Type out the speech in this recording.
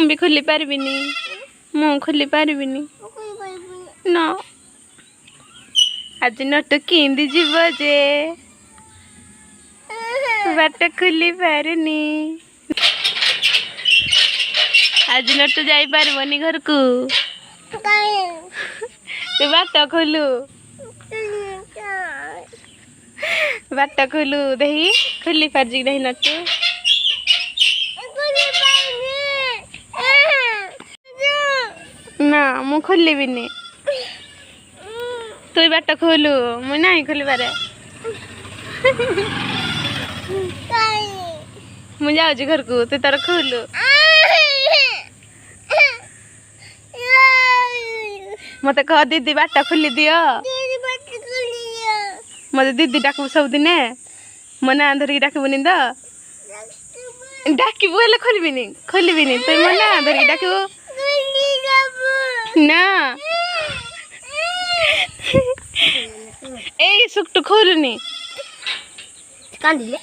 भी खोली पारबिनी मु खोली पारबिनी ना आज नट किंदी जीव जे बाट खोली पारनी आज नट जाई पारबनी घर को तू बाट खोलू बाट खोलू दही खोली पार जी नहीं नट ना मु खोली बिनी तू बाट खोलू मु नहीं खोली पारे मु जाऊँ घर को तू तार खोलू मत कह दीदी बाट खोली दियो मत दीदी डाक सब दिने मो ना धरिक डाकबुनि तो डाकबू हेल्ले खोलबिनी तु मो ना धरिक डाकबू ना ए सुकटू खोलुनी कांदिले